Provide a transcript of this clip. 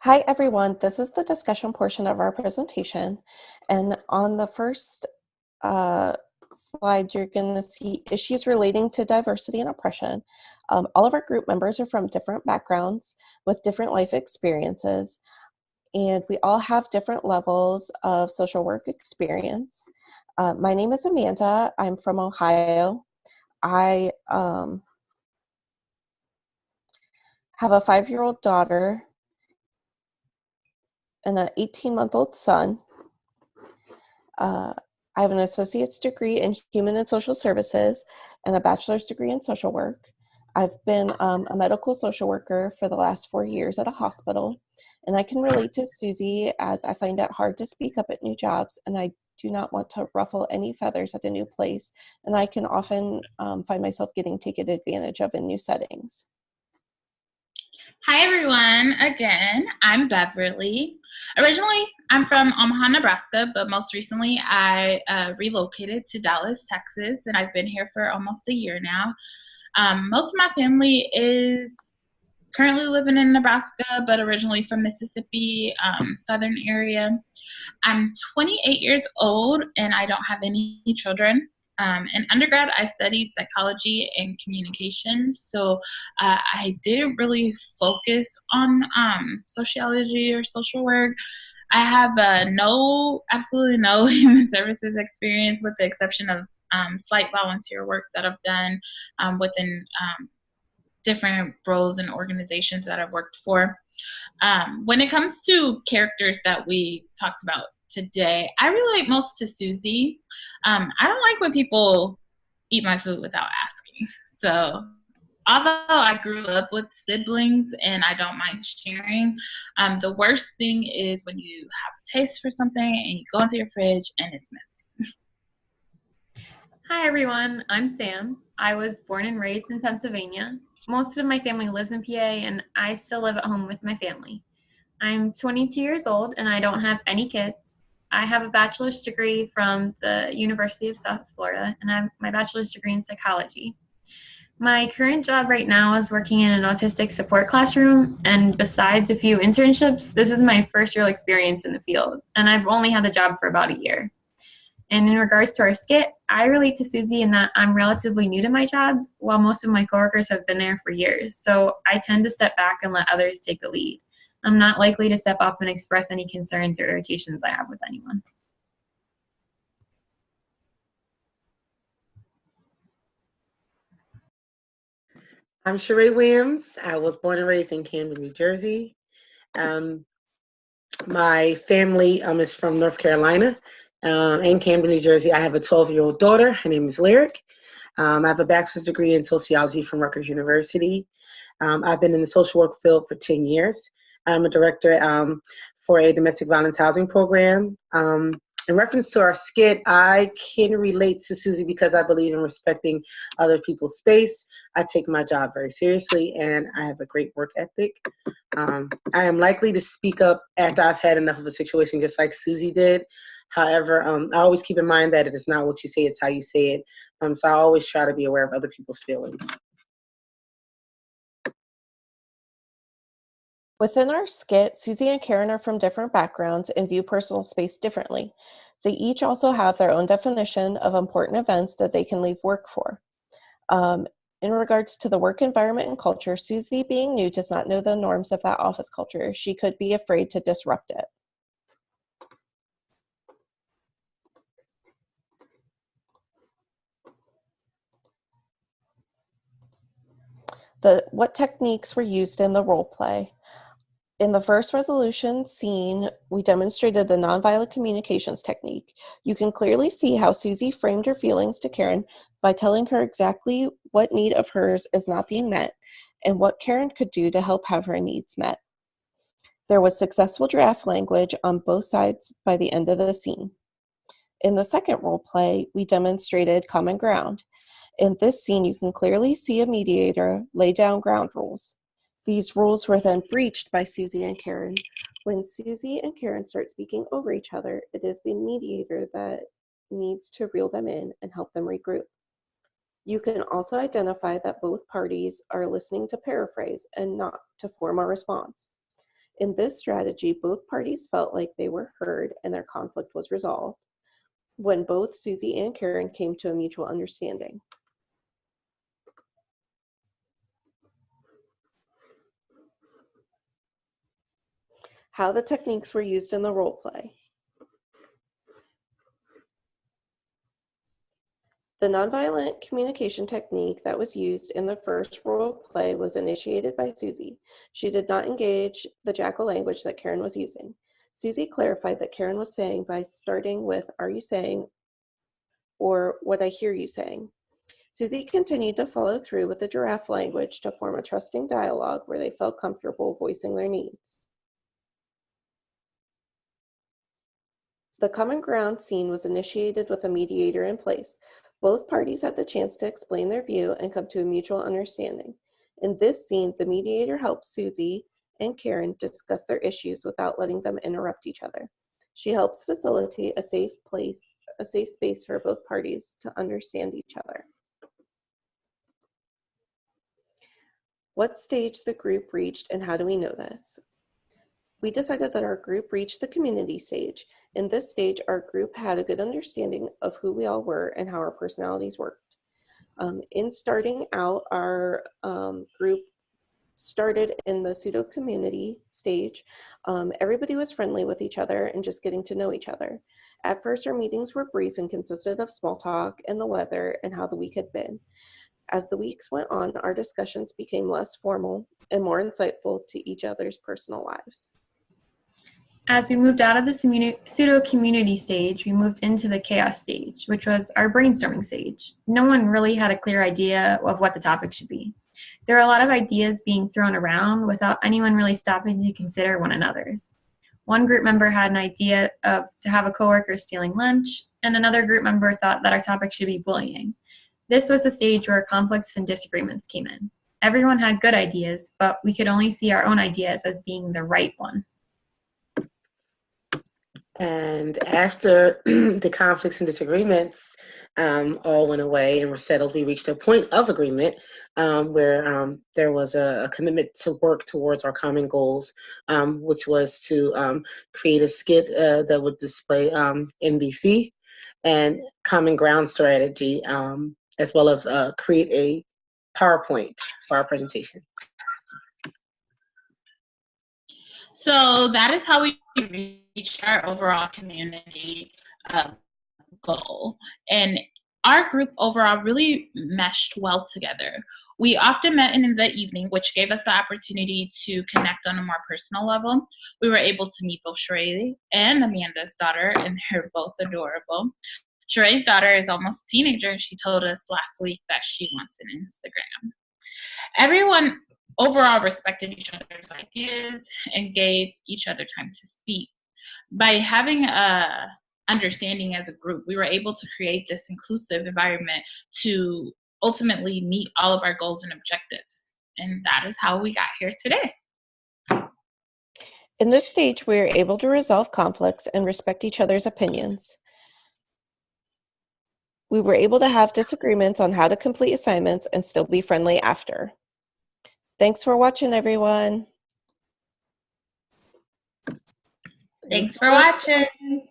Hi, everyone. This is the discussion portion of our presentation. And on the first slide, you're going to see issues relating to diversity and oppression. All of our group members are from different backgrounds with different life experiences, and we all have different levels of social work experience. My name is Amanda. I'm from Ohio. I have a 5-year-old daughter and an 18-month-old son. I have an associate's degree in human and social services and a bachelor's degree in social work. I've been a medical social worker for the last 4 years at a hospital, and I can relate to Susie as I find it hard to speak up at new jobs, and I do not want to ruffle any feathers at the new place, and I can often find myself getting taken advantage of in new settings. Hi everyone, again, I'm Beverly. Originally, I'm from Omaha, Nebraska, but most recently I relocated to Dallas, Texas, and I've been here for almost a year now. Most of my family is currently living in Nebraska, but originally from Mississippi, southern area. I'm 28 years old and I don't have any children. In undergrad, I studied psychology and communication, so I didn't really focus on sociology or social work. I have absolutely no human services experience, with the exception of slight volunteer work that I've done within different roles and organizations that I've worked for. When it comes to characters that we talked about today, I relate most to Susie. I don't like when people eat my food without asking. So although I grew up with siblings and I don't mind sharing, the worst thing is when you have a taste for something and you go into your fridge and it's missing. Hi everyone, I'm Sam. I was born and raised in Pennsylvania. Most of my family lives in PA and I still live at home with my family. I'm 22 years old and I don't have any kids. I have a bachelor's degree from the University of South Florida and I have my bachelor's degree in psychology. My current job right now is working in an autistic support classroom, and besides a few internships, this is my first real experience in the field, and I've only had the job for about a year. And in regards to our skit, I relate to Susie in that I'm relatively new to my job, while most of my coworkers have been there for years. So I tend to step back and let others take the lead. I'm not likely to step up and express any concerns or irritations I have with anyone. I'm Sheree Williams. I was born and raised in Camden, New Jersey. My family is from North Carolina and Camden, New Jersey. I have a 12-year-old daughter. Her name is Lyric. I have a bachelor's degree in sociology from Rutgers University. I've been in the social work field for 10 years. I'm a director for a domestic violence housing program. In reference to our skit, I can relate to Susie because I believe in respecting other people's space. I take my job very seriously and I have a great work ethic. I am likely to speak up after I've had enough of a situation, just like Susie did. However, I always keep in mind that it is not what you say, it's how you say it. So I always try to be aware of other people's feelings. Within our skit, Susie and Karen are from different backgrounds and view personal space differently. They each also have their own definition of important events that they can leave work for. In regards to the work environment and culture, Susie, being new, does not know the norms of that office culture. She could be afraid to disrupt it. What techniques were used in the role play? In the first resolution scene, we demonstrated the nonviolent communications technique. You can clearly see how Susie framed her feelings to Karen by telling her exactly what need of hers is not being met and what Karen could do to help have her needs met. There was successful draft language on both sides by the end of the scene. In the second role play, we demonstrated common ground. In this scene, you can clearly see a mediator lay down ground rules. These rules were then breached by Susie and Karen. When Susie and Karen start speaking over each other, it is the mediator that needs to reel them in and help them regroup. You can also identify that both parties are listening to paraphrase and not to form a response. In this strategy, both parties felt like they were heard and their conflict was resolved when both Susie and Karen came to a mutual understanding. How the techniques were used in the role play. The nonviolent communication technique that was used in the first role play was initiated by Susie. She did not engage the jackal language that Karen was using. Susie clarified that Karen was saying by starting with, "Are you saying?" or "What I hear you saying." Susie continued to follow through with the giraffe language to form a trusting dialogue where they felt comfortable voicing their needs. The common ground scene was initiated with a mediator in place. Both parties had the chance to explain their view and come to a mutual understanding. In this scene, the mediator helped Susie and Karen discuss their issues without letting them interrupt each other. She helps facilitate a safe space for both parties to understand each other. What stage the group reached and how do we know this? We decided that our group reached the community stage. In this stage, our group had a good understanding of who we all were and how our personalities worked. In starting out, our group started in the pseudo community stage. Everybody was friendly with each other and just getting to know each other. At first, our meetings were brief and consisted of small talk and the weather and how the week had been. As the weeks went on, our discussions became less formal and more insightful to each other's personal lives. As we moved out of the pseudo-community stage, we moved into the chaos stage, which was our brainstorming stage. No one really had a clear idea of what the topic should be. There were a lot of ideas being thrown around without anyone really stopping to consider one another's. One group member had an idea to have a coworker stealing lunch, and another group member thought that our topic should be bullying. This was the stage where conflicts and disagreements came in. Everyone had good ideas, but we could only see our own ideas as being the right one. And after the conflicts and disagreements all went away and were settled, we reached a point of agreement where there was a commitment to work towards our common goals, which was to create a skit that would display NBC and common ground strategy, as well as create a PowerPoint for our presentation. So that is how we reached our overall community goal. And our group overall really meshed well together. We often met in the evening, which gave us the opportunity to connect on a more personal level. We were able to meet both Sheree and Amanda's daughter, and they're both adorable. Sheree's daughter is almost a teenager, and she told us last week that she wants an Instagram. Everyone overall respected each other's ideas and gave each other time to speak. By having a understanding as a group, we were able to create this inclusive environment to ultimately meet all of our goals and objectives. And that is how we got here today. In this stage, we are able to resolve conflicts and respect each other's opinions. We were able to have disagreements on how to complete assignments and still be friendly after. Thanks for watching, everyone. Thanks for watching.